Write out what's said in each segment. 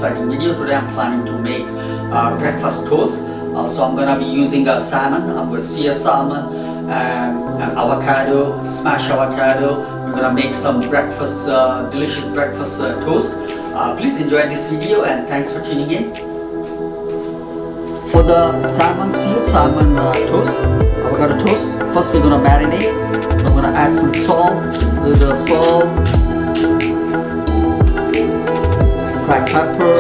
exciting video. Today I'm planning to make breakfast toast. So I'm gonna be using a salmon. I'm going to sear salmon and avocado, smashed avocado. We're gonna make some breakfast, delicious breakfast toast. Please enjoy this video and thanks for tuning in. For the salmon toast, avocado toast, first we're gonna marinate. So I'm gonna add some salt, black pepper,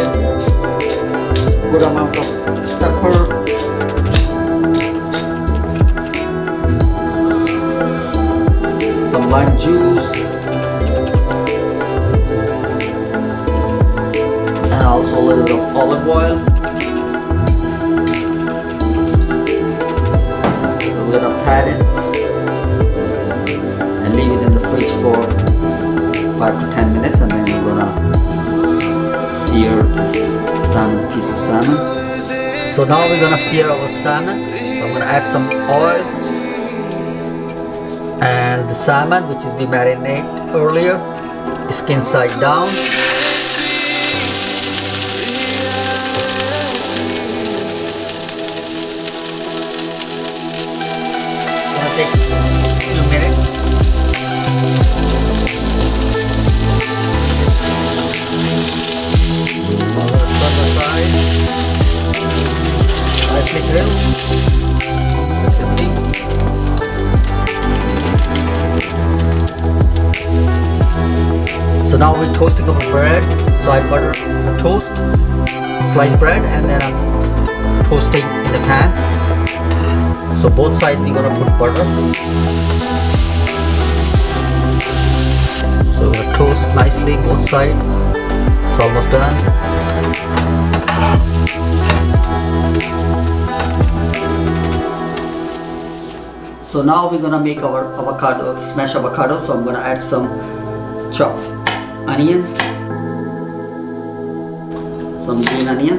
good amount of pepper, some lime juice, and also a little bit of olive oil. So we're gonna pat it and leave it in the fridge for 5 to 10 minutes, and then we're gonna sear this piece of salmon. So now we're gonna sear our salmon. So I'm gonna add some oil and the salmon, which is we marinated earlier, skin side down. Gonna take a few minutes. Nicely grilled, as you can see. So now we're toasting our bread. So I butter the toast, sliced bread, and then I'm toasting in the pan. So both sides we're gonna put butter. So we're gonna toast nicely both sides. It's almost done. So now we're gonna make our avocado, smashed avocado. So I'm gonna add some chopped onion, some green onion,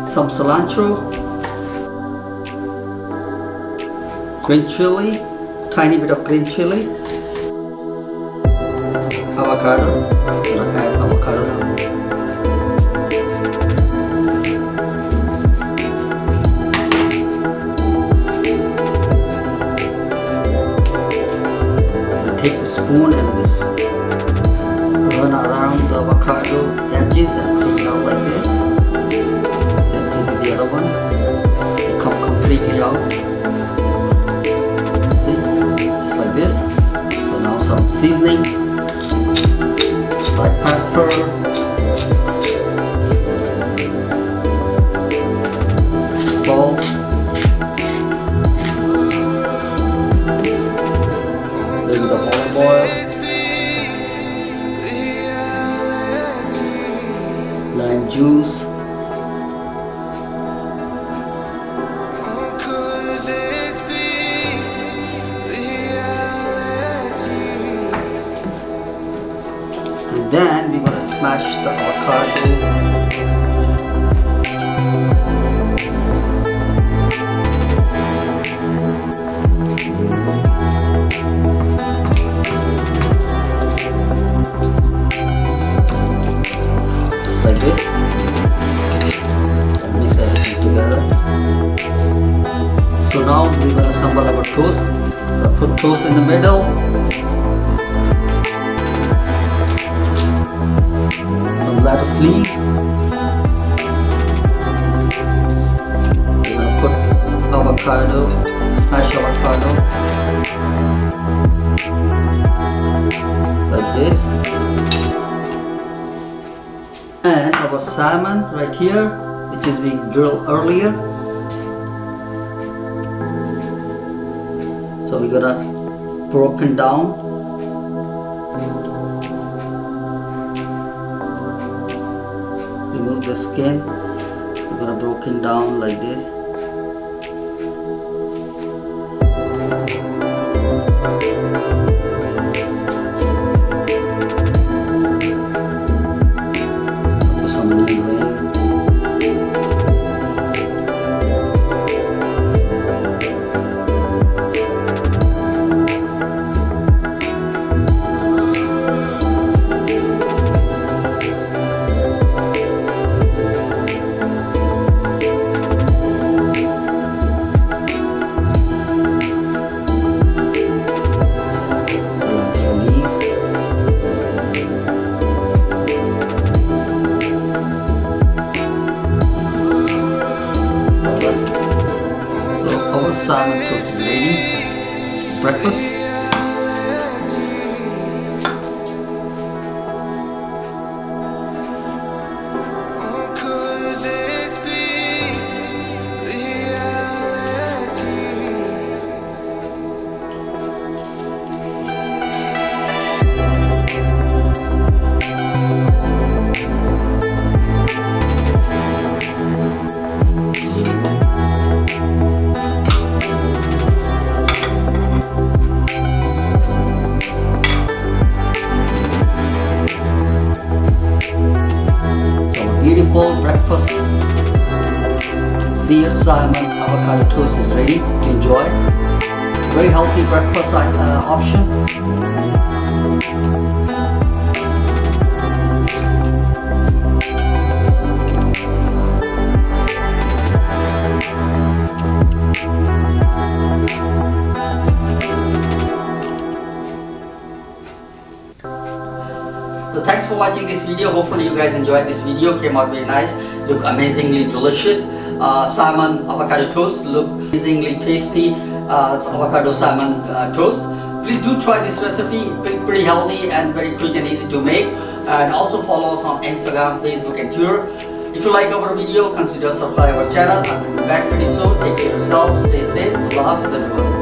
some cilantro, green chili, tiny bit of green chili, avocado. I'm gonna add avocado now. Take the spoon and just run around the avocado edges and take it out like this. Same thing with the other one. They come completely out. See? Just like this. So now some seasoning. Black pepper. Salt. Oil, lime juice, and then we're going to smash the avocado. Like this, and mix everything together. So now we're gonna assemble our toast. So put toast in the middle, some lettuce leaf. We're gonna put avocado, smashed avocado, like this. And our salmon right here, which is being grilled earlier. So we're gonna broken down. Remove the skin. We're gonna broken down like this. breakfast. Beautiful breakfast Sear salmon avocado toast is ready to enjoy. Very healthy breakfast option. So thanks for watching this video. Hopefully you guys enjoyed this video. Came out very nice. Look amazingly delicious. Salmon avocado toast. Look amazingly tasty. Avocado salmon toast. Please do try this recipe. Pretty healthy and very quick and easy to make. And also follow us on Instagram, Facebook and Twitter. If you like our video, consider subscribing our channel. I will be back pretty soon. Take care of yourself. Stay safe. Allah Hafiz everyone.